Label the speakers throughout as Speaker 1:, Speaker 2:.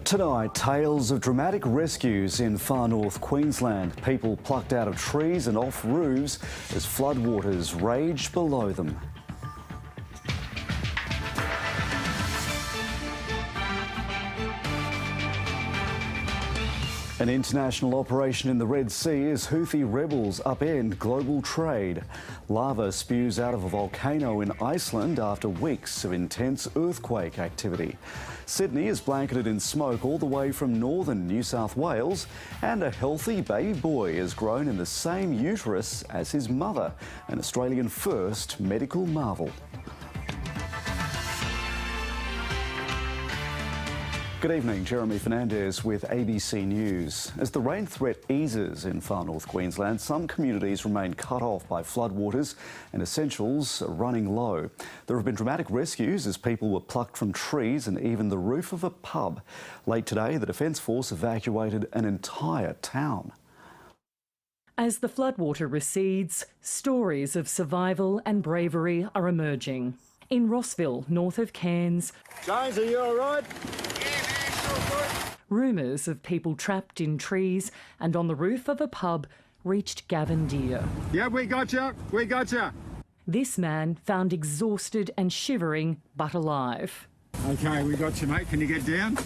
Speaker 1: Tonight, tales of dramatic rescues in far north Queensland. People plucked out of trees and off roofs as floodwaters raged below them. An international operation in the Red Sea as Houthi rebels upend global trade. Lava spews out of a volcano in Iceland after weeks of intense earthquake activity. Sydney is blanketed in smoke all the way from northern New South Wales, and a healthy baby boy has grown in the same uterus as his mother, an Australian first medical marvel. Good evening, Jeremy Fernandez with ABC News. As the rain threat eases in far north Queensland, some communities remain cut off by floodwaters and essentials are running low. There have been dramatic rescues as people were plucked from trees and even the roof of a pub. Late today, the Defence Force evacuated an entire town.
Speaker 2: As the floodwater recedes, stories of survival and bravery are emerging. In Rossville, north of Cairns,
Speaker 3: James, are you all right?
Speaker 2: rumours of people trapped in trees and on the roof of a pub reached Gavin Deere.
Speaker 3: Yeah, we got you. We got you.
Speaker 2: This man found exhausted and shivering, but alive.
Speaker 3: Okay, we got you, mate. Can you get down?
Speaker 4: Yeah,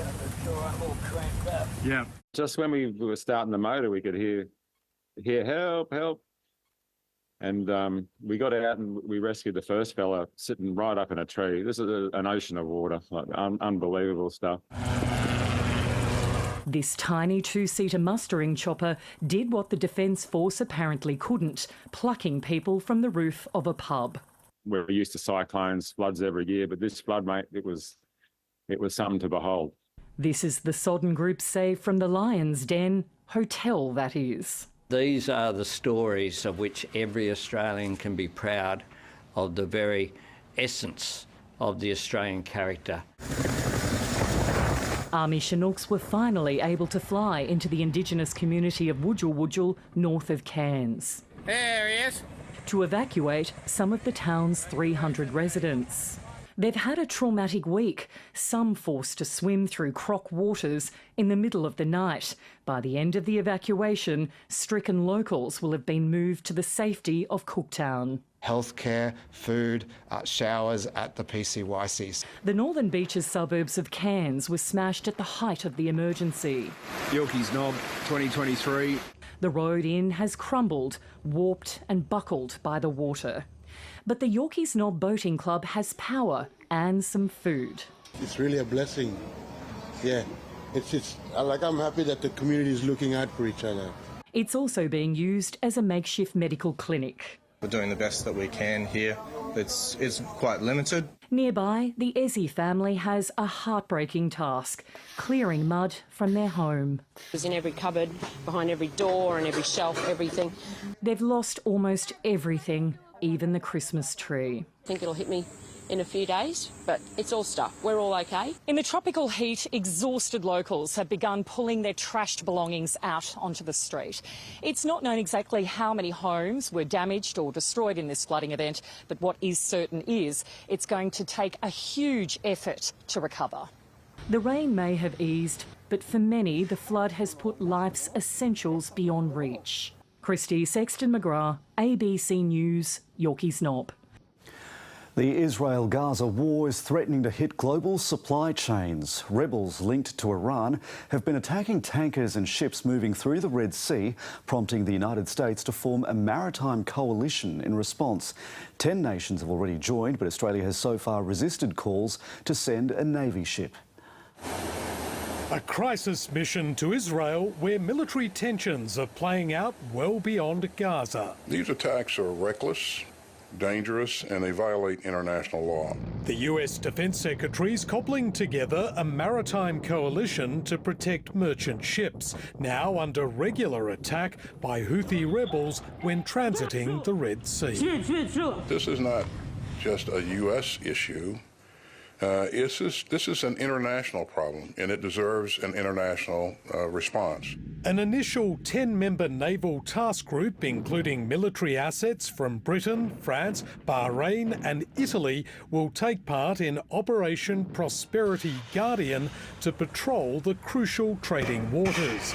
Speaker 4: I'm sure I'm all cramped up.
Speaker 3: Yeah.
Speaker 5: Just when we were starting the motor, we could hear help, help. And we got out and we rescued the first fella sitting right up in a tree. This is an ocean of water, like unbelievable stuff.
Speaker 2: This tiny two-seater mustering chopper did what the Defence Force apparently couldn't, plucking people from the roof of a pub.
Speaker 5: We're used to cyclones, floods every year, but this flood, mate, it was something to behold.
Speaker 2: This is the Sodden Group saved from the Lion's Den, hotel that is.
Speaker 4: These are the stories of which every Australian can be proud of, the very essence of the Australian character.
Speaker 2: Army Chinooks were finally able to fly into the Indigenous community of Wujal Wujal, north of Cairns.
Speaker 6: There he is.
Speaker 2: To evacuate some of the town's 300 residents. They've had a traumatic week, some forced to swim through croc waters in the middle of the night. By the end of the evacuation, stricken locals will have been moved to the safety of Cooktown.
Speaker 7: Healthcare, food, showers at the PCYCs.
Speaker 2: The Northern Beaches suburbs of Cairns were smashed at the height of the emergency.
Speaker 3: Yorkie's Knob, 2023.
Speaker 2: The road in has crumbled, warped and buckled by the water. But the Yorkie's Knob Boating Club has power and some food.
Speaker 8: It's really a blessing. Yeah, it's like I'm happy that the community is looking out for each other.
Speaker 2: It's also being used as a makeshift medical clinic.
Speaker 9: We're doing the best that we can here. It's quite limited.
Speaker 2: Nearby, the Ezzy family has a heartbreaking task, clearing mud from their home.
Speaker 10: It was in every cupboard, behind every door and every shelf, everything.
Speaker 2: They've lost almost everything, even the Christmas tree.
Speaker 10: I think it'll hit me in a few days, but it's all stuff. We're all okay.
Speaker 2: In the tropical heat, exhausted locals have begun pulling their trashed belongings out onto the street. It's not known exactly how many homes were damaged or destroyed in this flooding event, but what is certain is it's going to take a huge effort to recover. The rain may have eased, but for many, the flood has put life's essentials beyond reach. Christy Sexton McGrath, ABC News, Yorkie's Knob.
Speaker 1: The Israel-Gaza war is threatening to hit global supply chains. Rebels linked to Iran have been attacking tankers and ships moving through the Red Sea, prompting the United States to form a maritime coalition in response. 10 nations have already joined, but Australia has so far resisted calls to send a Navy ship.
Speaker 11: A crisis mission to Israel where military tensions are playing out well beyond Gaza.
Speaker 12: These attacks are reckless, dangerous, and they violate international law.
Speaker 11: The US Defence Secretary's cobbling together a maritime coalition to protect merchant ships, now under regular attack by Houthi rebels when transiting the Red Sea.
Speaker 12: This is not just a US issue. This is an international problem, and it deserves an international response.
Speaker 11: An initial 10-member naval task group, including military assets from Britain, France, Bahrain and Italy, will take part in Operation Prosperity Guardian to patrol the crucial trading waters.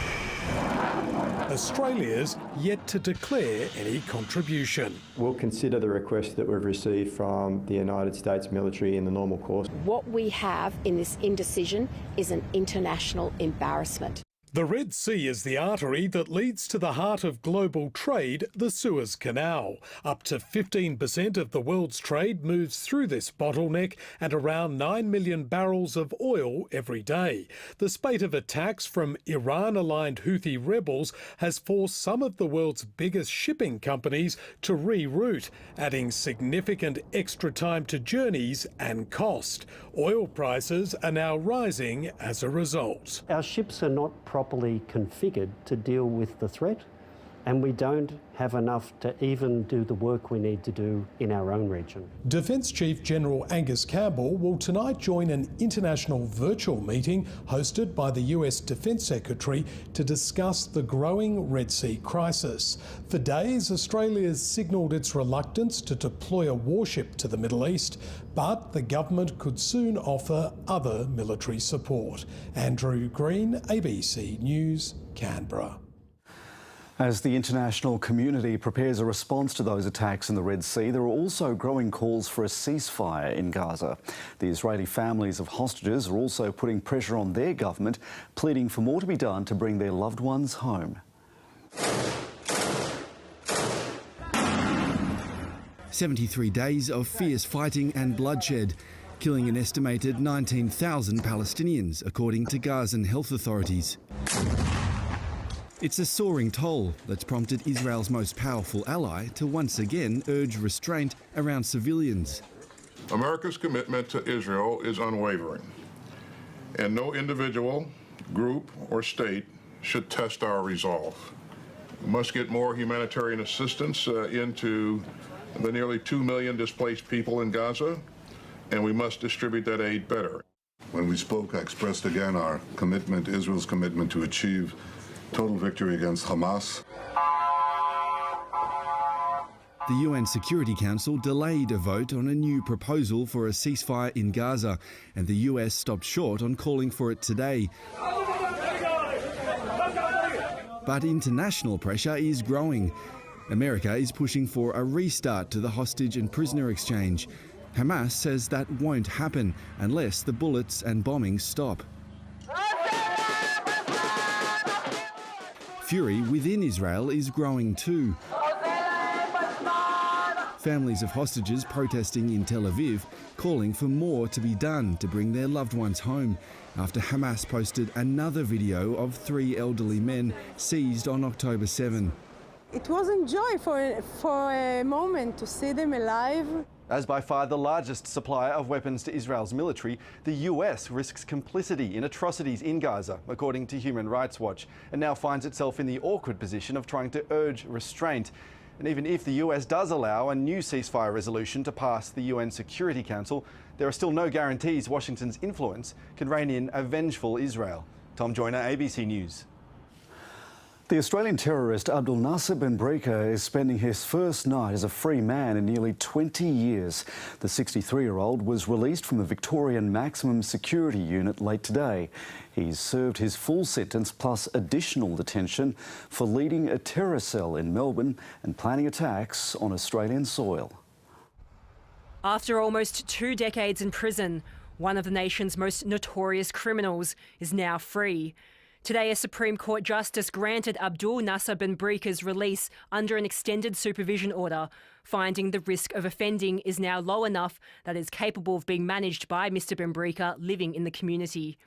Speaker 11: Australia's yet to declare any contribution.
Speaker 6: We'll consider the request that we've received from the United States military in the normal course.
Speaker 10: What we have in this indecision is an international embarrassment.
Speaker 11: The Red Sea is the artery that leads to the heart of global trade, the Suez Canal. Up to 15% of the world's trade moves through this bottleneck and around 9 million barrels of oil every day. The spate of attacks from Iran-aligned Houthi rebels has forced some of the world's biggest shipping companies to reroute, adding significant extra time to journeys and cost. Oil prices are now rising as a result.
Speaker 13: Our ships are not properly configured to deal with the threat, and we don't have enough to even do the work we need to do in our own region.
Speaker 11: Defence Chief General Angus Campbell will tonight join an international virtual meeting hosted by the US Defence Secretary to discuss the growing Red Sea crisis. For days, Australia's signalled its reluctance to deploy a warship to the Middle East, but the government could soon offer other military support. Andrew Green, ABC News, Canberra.
Speaker 1: As the international community prepares a response to those attacks in the Red Sea, there are also growing calls for a ceasefire in Gaza. The Israeli families of hostages are also putting pressure on their government, pleading for more to be done to bring their loved ones home.
Speaker 14: 73 days of fierce fighting and bloodshed, killing an estimated 19,000 Palestinians, according to Gazan health authorities. It's a soaring toll that's prompted Israel's most powerful ally to once again urge restraint around civilians.
Speaker 12: America's commitment to Israel is unwavering, and no individual, group, or state should test our resolve. We must get more humanitarian assistance into the nearly 2 million displaced people in Gaza, and we must distribute that aid better.
Speaker 15: When we spoke, I expressed again our commitment, Israel's commitment to achieve total victory against Hamas.
Speaker 14: The UN Security Council delayed a vote on a new proposal for a ceasefire in Gaza, and the US stopped short on calling for it today. But international pressure is growing. America is pushing for a restart to the hostage and prisoner exchange. Hamas says that won't happen unless the bullets and bombings stop. Fury within Israel is growing too. Families of hostages protesting in Tel Aviv, calling for more to be done to bring their loved ones home, after Hamas posted another video of 3 elderly men seized on October 7.
Speaker 16: It was a joy for a moment to see them alive.
Speaker 17: As by far the largest supplier of weapons to Israel's military, the US risks complicity in atrocities in Gaza, according to Human Rights Watch, and now finds itself in the awkward position of trying to urge restraint. And even if the US does allow a new ceasefire resolution to pass the UN Security Council, there are still no guarantees Washington's influence can rein in a vengeful Israel. Tom Joyner, ABC News.
Speaker 1: The Australian terrorist Abdul Nasser bin Brika is spending his first night as a free man in nearly 20 years. The 63-year-old was released from the Victorian Maximum Security Unit late today. He's served his full sentence plus additional detention for leading a terror cell in Melbourne and planning attacks on Australian soil.
Speaker 18: After almost 2 decades in prison, one of the nation's most notorious criminals is now free. Today, a Supreme Court justice granted Abdul Nasser bin Brika's release under an extended supervision order, finding the risk of offending is now low enough that it is capable of being managed by Mr bin Brika living in the community.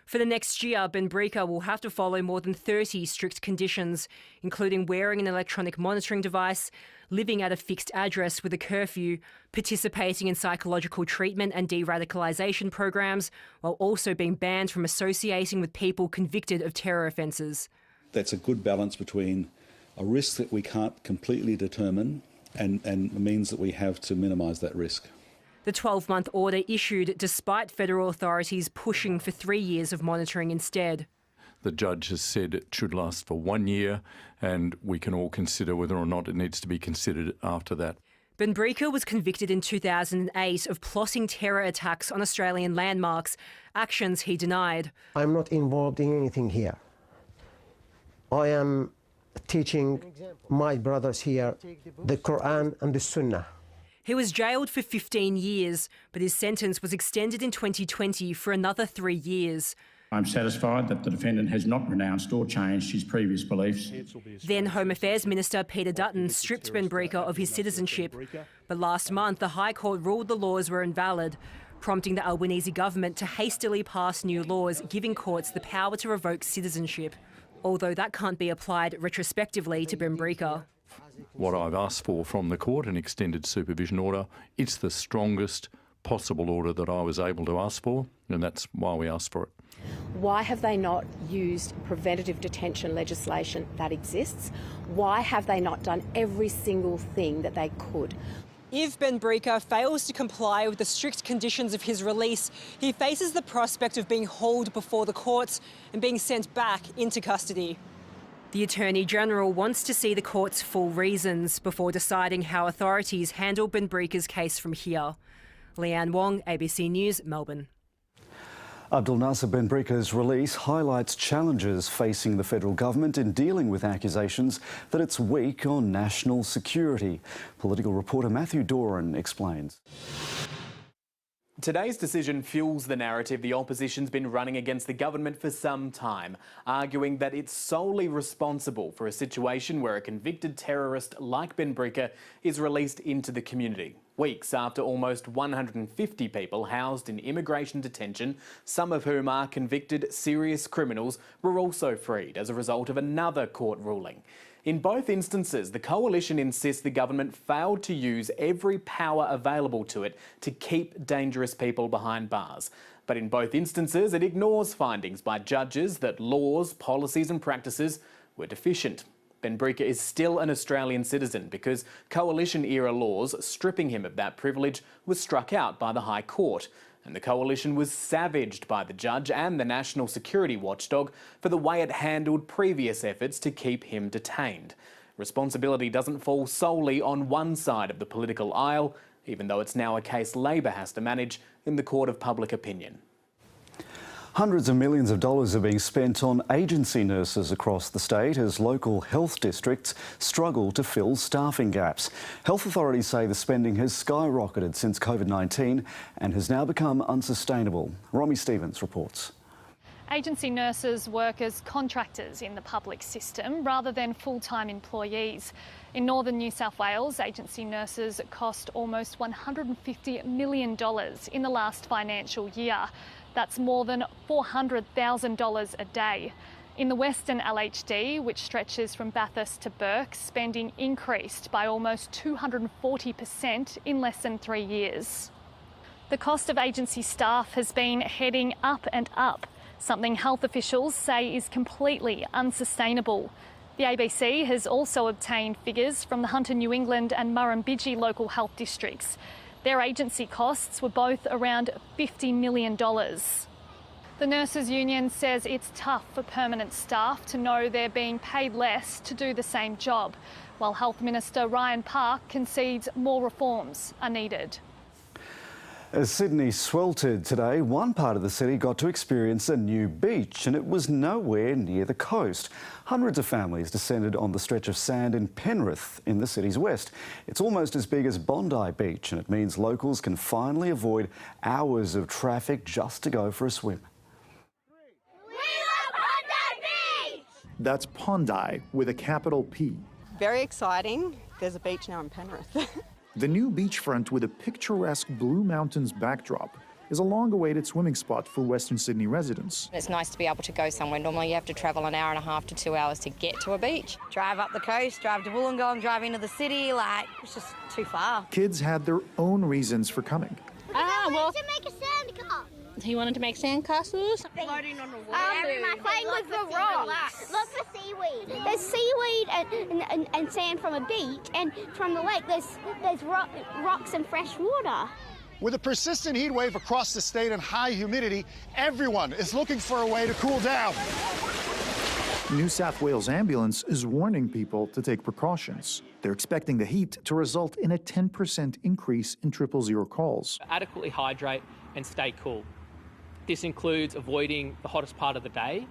Speaker 18: For the next year, bin Brika will have to follow more than 30 strict conditions, including wearing an electronic monitoring device, living at a fixed address with a curfew, participating in psychological treatment and de-radicalisation programs, while also being banned from associating with people convicted of terror offences.
Speaker 19: That's a good balance between a risk that we can't completely determine and means that we have to minimise that risk.
Speaker 18: The 12-month order issued despite federal authorities pushing for 3 years of monitoring instead.
Speaker 20: The judge has said it should last for 1 year, and we can all consider whether or not it needs to be considered after that.
Speaker 18: Benbrika was convicted in 2008 of plotting terror attacks on Australian landmarks, actions he denied.
Speaker 21: I'm not involved in anything here. I am teaching my brothers here the Quran and the Sunnah.
Speaker 18: He was jailed for 15 years, but his sentence was extended in 2020 for another 3 years.
Speaker 22: I'm satisfied that the defendant has not renounced or changed his previous beliefs.
Speaker 18: Then Home Affairs Minister Peter Dutton stripped Benbrika of his citizenship. But last month, the High Court ruled the laws were invalid, prompting the Albanese government to hastily pass new laws giving courts the power to revoke citizenship, although that can't be applied retrospectively to Benbrika.
Speaker 20: What I've asked for from the court, an extended supervision order, it's the strongest possible order that I was able to ask for, and that's why we asked for it.
Speaker 10: Why have they not used preventative detention legislation that exists? Why have they not done every single thing that they could?
Speaker 18: If Benbrika fails to comply with the strict conditions of his release, he faces the prospect of being hauled before the courts and being sent back into custody. The Attorney-General wants to see the court's full reasons before deciding how authorities handle Benbrika's case from here. Leanne Wong, ABC News, Melbourne.
Speaker 1: Abdul Nasser Benbrika's release highlights challenges facing the federal government in dealing with accusations that it's weak on national security. Political reporter Matthew Doran explains.
Speaker 23: Today's decision fuels the narrative the opposition's been running against the government for some time, arguing that it's solely responsible for a situation where a convicted terrorist like Benbrika is released into the community. Weeks after almost 150 people housed in immigration detention, some of whom are convicted serious criminals, were also freed as a result of another court ruling. In both instances, the coalition insists the government failed to use every power available to it to keep dangerous people behind bars. But in both instances, it ignores findings by judges that laws, policies and practices were deficient. Benbrika is still an Australian citizen because coalition-era laws stripping him of that privilege was struck out by the High Court. And the coalition was savaged by the judge and the national security watchdog for the way it handled previous efforts to keep him detained. Responsibility doesn't fall solely on one side of the political aisle, even though it's now a case Labor has to manage in the court of public opinion.
Speaker 1: Hundreds of millions of dollars are being spent on agency nurses across the state as local health districts struggle to fill staffing gaps. Health authorities say the spending has skyrocketed since COVID-19 and has now become unsustainable. Romy Stevens reports.
Speaker 24: Agency nurses work as contractors in the public system rather than full-time employees. In northern New South Wales, agency nurses cost almost $150 million in the last financial year. That's more than $400,000 a day. In the Western LHD, which stretches from Bathurst to Bourke, spending increased by almost 240% in less than 3 years. The cost of agency staff has been heading up and up, something health officials say is completely unsustainable. The ABC has also obtained figures from the Hunter New England and Murrumbidgee local health districts. Their agency costs were both around $50 million. The Nurses Union says it's tough for permanent staff to know they're being paid less to do the same job, while Health Minister Ryan Park concedes more reforms are needed.
Speaker 1: As Sydney sweltered today, one part of the city got to experience a new beach, and it was nowhere near the coast. Hundreds of families descended on the stretch of sand in Penrith in the city's west. It's almost as big as Bondi Beach, and it means locals can finally avoid hours of traffic just to go for a swim.
Speaker 25: That's Pondi with a capital P.
Speaker 26: Very exciting. There's a beach now in Penrith.
Speaker 25: The new beachfront with a picturesque Blue Mountains backdrop is a long-awaited swimming spot for Western Sydney residents.
Speaker 27: It's nice to be able to go somewhere. Normally you have to travel an hour and a half to 2 hours to get to a beach. Drive up the coast, drive to Wollongong, drive into the city, it's just too far.
Speaker 25: Kids had their own reasons for coming.
Speaker 28: To make a sand castle. He wanted to make sand castles.
Speaker 26: Floating on the water.
Speaker 28: Playing with the rocks. Look for seaweed. There's seaweed and sand from a beach, and from the lake there's rocks and fresh water.
Speaker 2: With a persistent heat wave across the state and high humidity, everyone is looking for a way to cool down.
Speaker 25: New South Wales Ambulance is warning people to take precautions. They're expecting the heat to result in a 10% increase in 000 calls.
Speaker 3: Adequately hydrate and stay cool. This includes avoiding the hottest part of the day.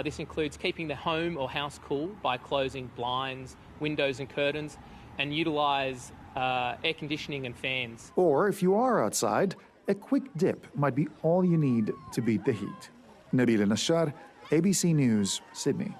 Speaker 3: This includes keeping the home or house cool by closing blinds, windows and curtains, and utilise air conditioning and fans.
Speaker 25: Or if you are outside, a quick dip might be all you need to beat the heat. Nabil Nashar, ABC News, Sydney.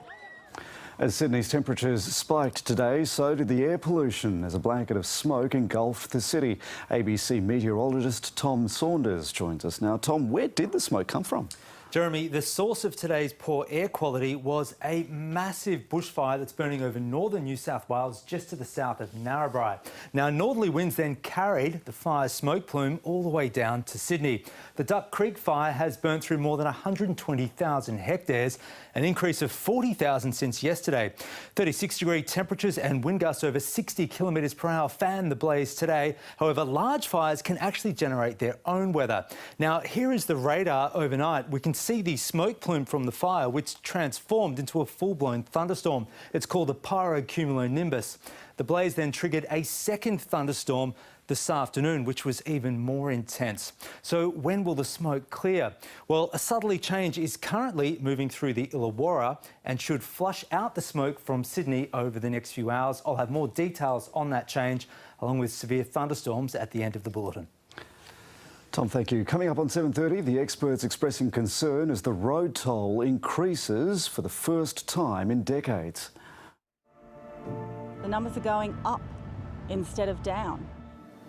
Speaker 1: As Sydney's temperatures spiked today, so did the air pollution as a blanket of smoke engulfed the city. ABC meteorologist Tom Saunders joins us now. Tom, where did the smoke come from?
Speaker 4: Jeremy, the source of today's poor air quality was a massive bushfire that's burning over northern New South Wales, just to the south of Narrabri. Now, northerly winds then carried the fire's smoke plume all the way down to Sydney. The Duck Creek fire has burnt through more than 120,000 hectares, an increase of 40,000 since yesterday. 36-degree temperatures and wind gusts over 60 kilometres per hour fan the blaze today. However, large fires can actually generate their own weather. Now, here is the radar overnight. We can see the smoke plume from the fire, which transformed into a full-blown thunderstorm. It's called a pyrocumulonimbus. The blaze then triggered a second thunderstorm this afternoon, which was even more intense. So when will the smoke clear? Well, a southerly change is currently moving through the Illawarra and should flush out the smoke from Sydney over the next few hours. I'll have more details on that change, along with severe thunderstorms at the end of the bulletin.
Speaker 1: Tom, thank you. Coming up on 7:30, the experts expressing concern as the road toll increases for the first time in decades.
Speaker 5: The numbers are going up instead of down.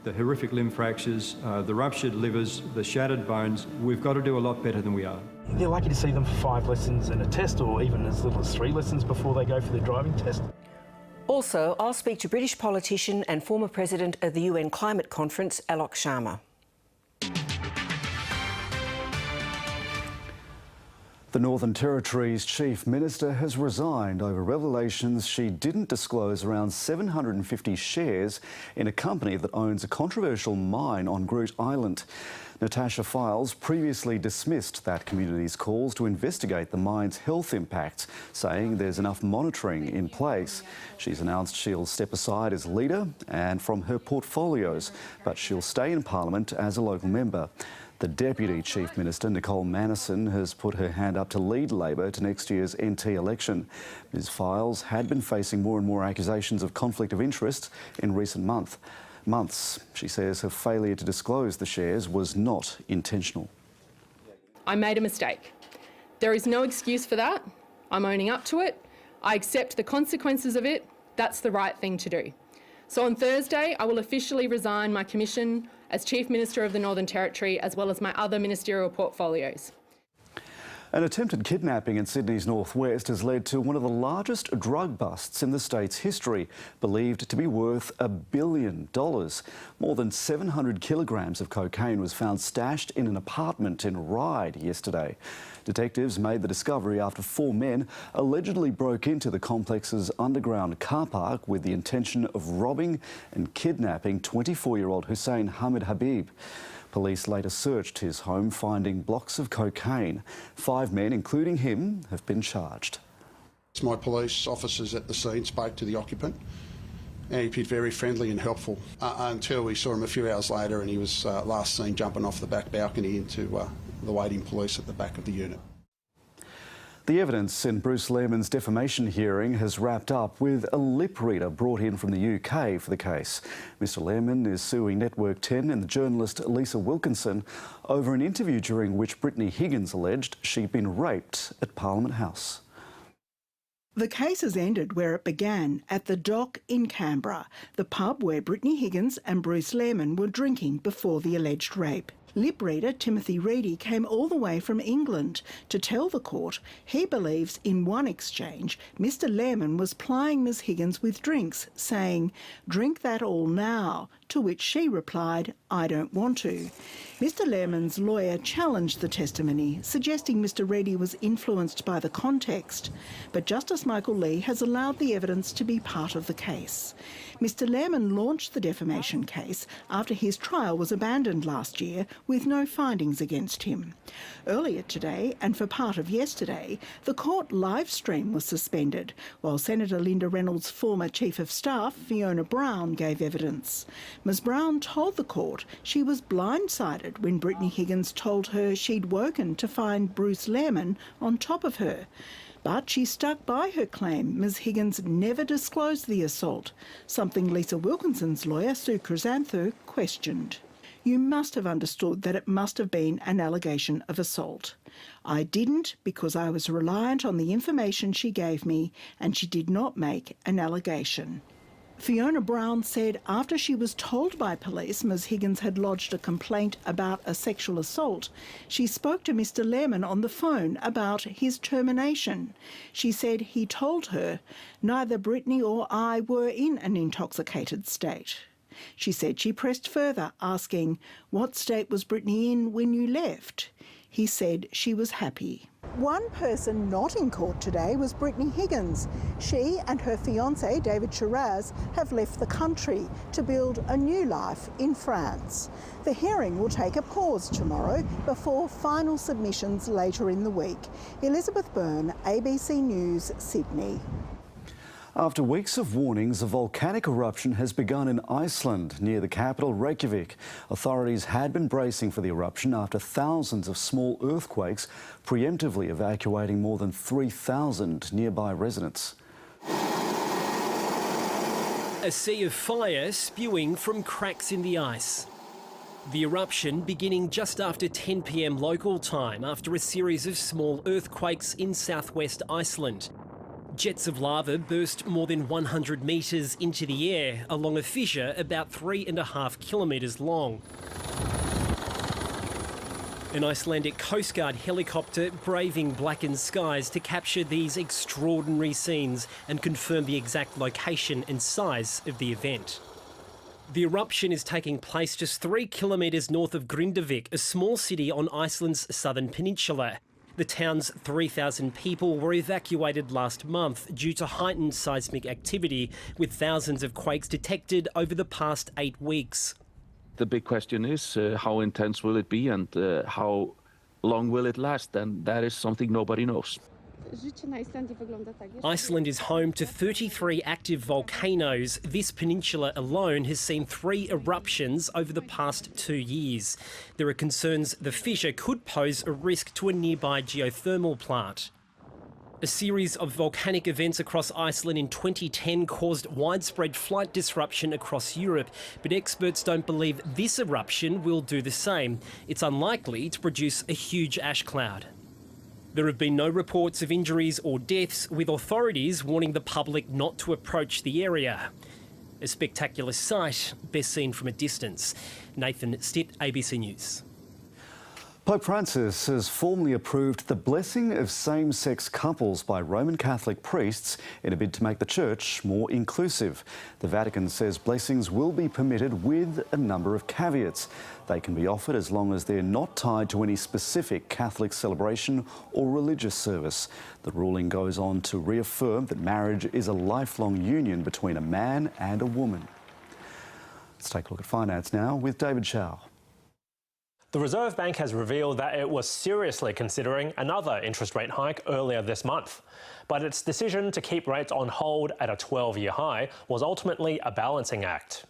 Speaker 6: The horrific limb fractures, the ruptured livers, the shattered bones, we've got to do a lot better than we are.
Speaker 7: They're lucky to see them for 5 lessons and a test, or even as little as 3 lessons before they go for their driving test.
Speaker 8: Also, I'll speak to British politician and former president of the UN Climate Conference, Alok Sharma.
Speaker 1: The Northern Territory's Chief Minister has resigned over revelations she didn't disclose around 750 shares in a company that owns a controversial mine on Groote Island. Natasha Files previously dismissed that community's calls to investigate the mine's health impacts, saying there's enough monitoring in place. She's announced she'll step aside as leader and from her portfolios, but she'll stay in Parliament as a local member. The Deputy Chief Minister, Nicole Manison, has put her hand up to lead Labor to next year's NT election. Ms Files had been facing more and more accusations of conflict of interest in recent months. She says her failure to disclose the shares was not intentional.
Speaker 9: I made a mistake. There is no excuse for that. I'm owning up to it. I accept the consequences of it. That's the right thing to do. So on Thursday, I will officially resign my commission as Chief Minister of the Northern Territory, as well as my other ministerial portfolios.
Speaker 1: An attempted kidnapping in Sydney's northwest has led to one of the largest drug busts in the state's history, believed to be worth $1 billion. More than 700 kilograms of cocaine was found stashed in an apartment in Ryde yesterday. Detectives made the discovery after 4 men allegedly broke into the complex's underground car park with the intention of robbing and kidnapping 24-year-old Hussein Hamid Habib. Police later searched his home, finding blocks of cocaine. 5 men, including him, have been charged.
Speaker 29: My police officers at the scene spoke to the occupant, and he appeared very friendly and helpful until we saw him a few hours later, and he was last seen jumping off the back balcony into the waiting police at the back of the unit.
Speaker 1: The evidence in Bruce Lehrmann's defamation hearing has wrapped up with a lip reader brought in from the UK for the case. Mr Lehrmann is suing Network 10 and the journalist Lisa Wilkinson over an interview during which Brittany Higgins alleged she'd been raped at Parliament House.
Speaker 30: The case has ended where it began, at the Dock in Canberra, the pub where Brittany Higgins and Bruce Lehrmann were drinking before the alleged rape. Lip reader Timothy Reedy came all the way from England to tell the court he believes in one exchange Mr Lehrman was plying Ms Higgins with drinks, saying, "Drink that all now," to which she replied, "I don't want to." Mr Lehrman's lawyer challenged the testimony, suggesting Mr Reedy was influenced by the context, but Justice Michael Lee has allowed the evidence to be part of the case. Mr Lehrman launched the defamation case after his trial was abandoned last year with no findings against him. Earlier today, and for part of yesterday, the court live stream was suspended, while Senator Linda Reynolds' former Chief of Staff, Fiona Brown, gave evidence. Ms Brown told the court she was blindsided when Brittany Higgins told her she'd woken to find Bruce Lehrman on top of her. But she stuck by her claim Ms Higgins never disclosed the assault, something Lisa Wilkinson's lawyer, Sue Chrysanthou, questioned. "You must have understood that it must have been an allegation of assault. I didn't because I was reliant on the information she gave me and she did not make an allegation." Fiona Brown said after she was told by police Ms Higgins had lodged a complaint about a sexual assault, she spoke to Mr Lehrman on the phone about his termination. She said he told her neither Brittany or I were in an intoxicated state. She said she pressed further, asking, "What state was Brittany in when you left?" He said she was happy. One person not in court today was Brittany Higgins. She and her fiancé, David Shiraz, have left the country to build a new life in France. The hearing will take a pause tomorrow before final submissions later in the week. Elizabeth Byrne, ABC News, Sydney.
Speaker 1: After weeks of warnings, a volcanic eruption has begun in Iceland, near the capital Reykjavik. Authorities had been bracing for the eruption after thousands of small earthquakes, preemptively evacuating more than 3,000 nearby residents.
Speaker 11: A sea of fire spewing from cracks in the ice. The eruption beginning just after 10 p.m. local time after a series of small earthquakes in southwest Iceland. Jets of lava burst more than 100 metres into the air along a fissure about 3.5 kilometres long. An Icelandic Coast Guard helicopter braving blackened skies to capture these extraordinary scenes and confirm the exact location and size of the event. The eruption is taking place just 3 kilometres north of Grindavik, a small city on Iceland's southern peninsula. The town's 3,000 people were evacuated last month due to heightened seismic activity, with thousands of quakes detected over the past 8 weeks.
Speaker 12: The big question is how intense will it be and how long will it last, and that is something nobody knows.
Speaker 11: Iceland is home to 33 active volcanoes. This peninsula alone has seen 3 eruptions over the past 2 years. There are concerns the fissure could pose a risk to a nearby geothermal plant. A series of volcanic events across Iceland in 2010 caused widespread flight disruption across Europe, but experts don't believe this eruption will do the same. It's unlikely to produce a huge ash cloud. There have been no reports of injuries or deaths, with authorities warning the public not to approach the area. A spectacular sight, best seen from a distance. Nathan Stitt, ABC News.
Speaker 1: Pope Francis has formally approved the blessing of same-sex couples by Roman Catholic priests in a bid to make the Church more inclusive. The Vatican says blessings will be permitted with a number of caveats. They can be offered as long as they're not tied to any specific Catholic celebration or religious service. The ruling goes on to reaffirm that marriage is a lifelong union between a man and a woman. Let's take a look at finance now with David Chow.
Speaker 13: The Reserve Bank has revealed that it was seriously considering another interest rate hike earlier this month. But its decision to keep rates on hold at a 12-year high was ultimately a balancing act.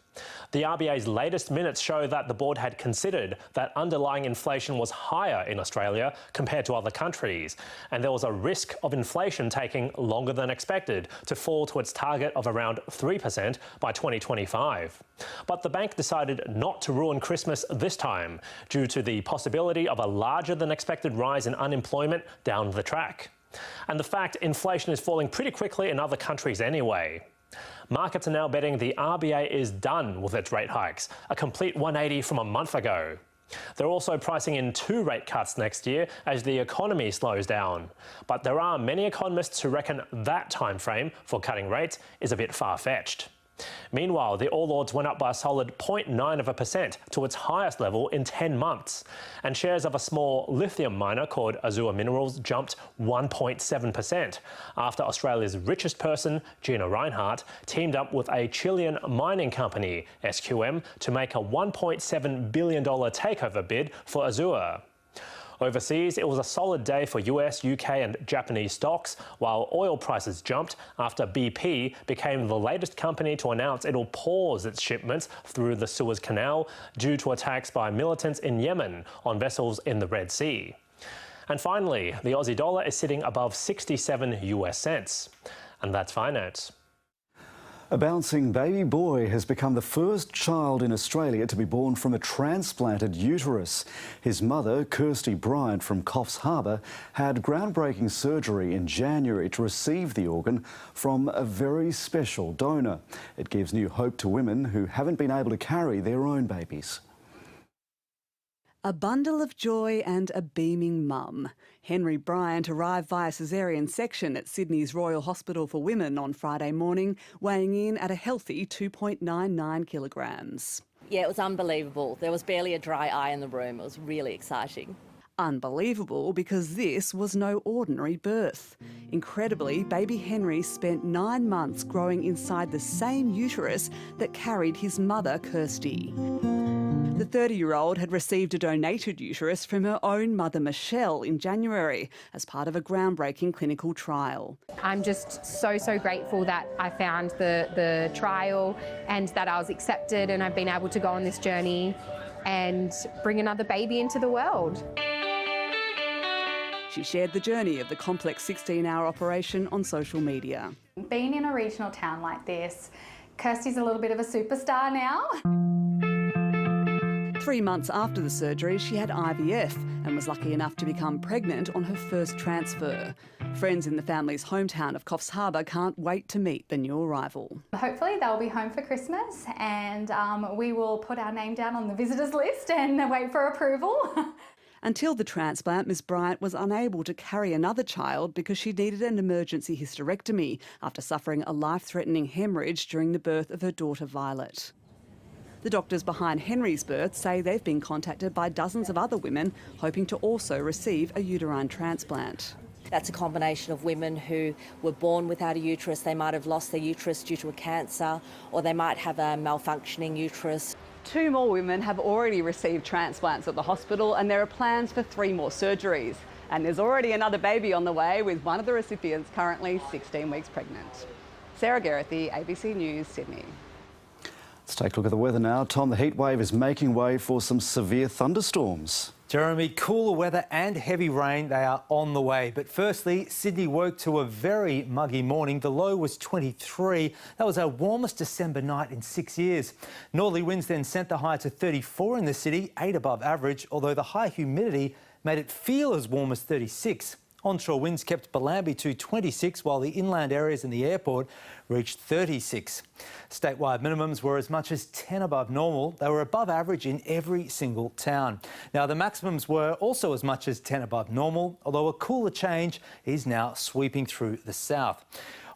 Speaker 13: The RBA's latest minutes show that the board had considered that underlying inflation was higher in Australia compared to other countries, and there was a risk of inflation taking longer than expected to fall to its target of around 3% by 2025. But the bank decided not to ruin Christmas this time due to the possibility of a larger than expected rise in unemployment down the track. And the fact inflation is falling pretty quickly in other countries anyway. Markets are now betting the RBA is done with its rate hikes, a complete 180 from a month ago. They're also pricing in 2 rate cuts next year as the economy slows down. But there are many economists who reckon that time frame for cutting rates is a bit far-fetched. Meanwhile, the All Ords went up by a solid 0.9% to its highest level in 10 months, and shares of a small lithium miner called Azure Minerals jumped 1.7% after Australia's richest person, Gina Rinehart, teamed up with a Chilean mining company, SQM, to make a $1.7 billion takeover bid for Azure. Overseas, it was a solid day for US, UK and Japanese stocks, while oil prices jumped after BP became the latest company to announce it'll pause its shipments through the Suez Canal due to attacks by militants in Yemen on vessels in the Red Sea. And finally, the Aussie dollar is sitting above 67 US cents. And that's finance.
Speaker 1: A bouncing baby boy has become the first child in Australia to be born from a transplanted uterus. His mother, Kirsty Bryant from Coffs Harbour, had groundbreaking surgery in January to receive the organ from a very special donor. It gives new hope to women who haven't been able to carry their own babies.
Speaker 10: A bundle of joy and a beaming mum. Henry Bryant arrived via caesarean section at Sydney's Royal Hospital for Women on Friday morning, weighing in at a healthy 2.99 kilograms.
Speaker 14: Yeah, it was unbelievable. There was barely a dry eye in the room. It was really exciting.
Speaker 10: Unbelievable because this was no ordinary birth. Incredibly, baby Henry spent 9 months growing inside the same uterus that carried his mother, Kirsty. The 30-year-old had received a donated uterus from her own mother, Michelle, in January as part of a groundbreaking clinical trial.
Speaker 15: I'm just so grateful that I found the trial and that I was accepted and I've been able to go on this journey and bring another baby into the world.
Speaker 10: She shared the journey of the complex 16-hour operation on social media.
Speaker 16: Being in a regional town like this, Kirsty's a little bit of a superstar now.
Speaker 10: 3 months after the surgery, she had IVF and was lucky enough to become pregnant on her first transfer. Friends in the family's hometown of Coffs Harbour can't wait to meet the new arrival.
Speaker 16: Hopefully they'll be home for Christmas and we will put our name down on the visitors list and wait for approval.
Speaker 10: Until the transplant, Ms Bryant was unable to carry another child because she needed an emergency hysterectomy after suffering a life-threatening hemorrhage during the birth of her daughter Violet. The doctors behind Henry's birth say they've been contacted by dozens of other women hoping to also receive a uterine transplant.
Speaker 14: That's a combination of women who were born without a uterus. They might have lost their uterus due to a cancer, or they might have a malfunctioning uterus.
Speaker 10: 2 more women have already received transplants at the hospital and there are plans for 3 more surgeries. And there's already another baby on the way, with one of the recipients currently 16 weeks pregnant. Sarah Gerrithy, ABC News, Sydney.
Speaker 1: Let's take a look at the weather now. Tom, the heatwave is making way for some severe thunderstorms.
Speaker 4: Jeremy, cooler weather and heavy rain, they are on the way. But firstly, Sydney woke to a very muggy morning. The low was 23. That was our warmest December night in 6 years. Northerly winds then sent the high to 34 in the city, 8 above average, although the high humidity made it feel as warm as 36. Onshore winds kept Bellambi to 26, while the inland areas and the airport reached 36. Statewide minimums were as much as 10 above normal. They were above average in every single town. Now, the maximums were also as much as 10 above normal, although a cooler change is now sweeping through the south.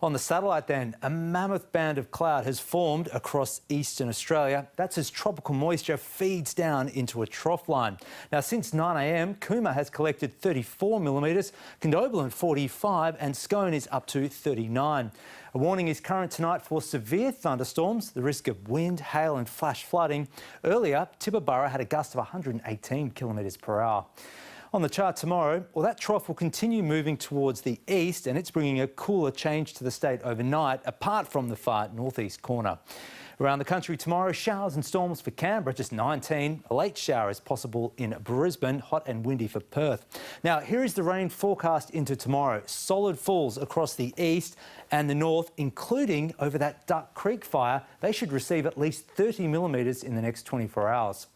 Speaker 4: On the satellite then, a mammoth band of cloud has formed across eastern Australia. That's as tropical moisture feeds down into a trough line. Now, since 9 a.m, Cooma has collected 34 millimetres, Condobolin 45 and Scone is up to 39. A warning is current tonight for severe thunderstorms, the risk of wind, hail and flash flooding. Earlier, Tibooburra had a gust of 118 kilometres per hour. On the chart tomorrow, well, that trough will continue moving towards the east and it's bringing a cooler change to the state overnight, apart from the far northeast corner. Around the country tomorrow, showers and storms for Canberra, just 19. A late shower is possible in Brisbane, hot and windy for Perth. Now, here is the rain forecast into tomorrow. Solid falls across the east and the north, including over that Duck Creek fire. They should receive at least 30 millimetres in the next 24 hours.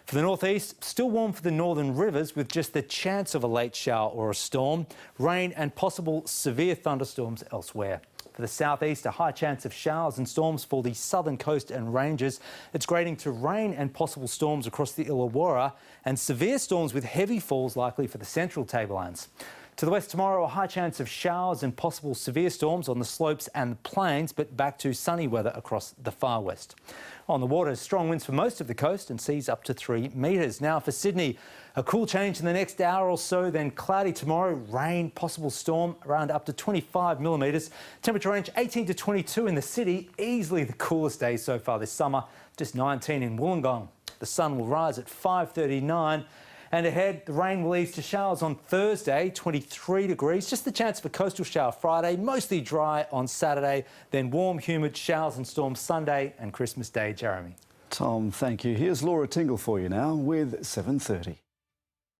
Speaker 4: For the northeast, still warm for the northern rivers with just the chance of a late shower or a storm. Rain and possible severe thunderstorms elsewhere. For the southeast, a high chance of showers and storms for the southern coast and ranges. It's grading to rain and possible storms across the Illawarra, and severe storms with heavy falls likely for the central tablelands. To the west tomorrow, a high chance of showers and possible severe storms on the slopes and the plains, but back to sunny weather across the far west. On the water, strong winds for most of the coast and seas up to 3 metres. Now for Sydney, a cool change in the next hour or so, then cloudy tomorrow, rain, possible storm around up to 25 millimetres. Temperature range 18 to 22 in the city, easily the coolest day so far this summer, just 19 in Wollongong. The sun will rise at 5:39. And ahead, the rain will ease to showers on Thursday, 23 degrees. Just the chance of a coastal shower Friday, mostly dry on Saturday, then warm, humid showers and storms Sunday and Christmas Day. Jeremy.
Speaker 1: Tom, thank you. Here's Laura Tingle for you now with 7:30.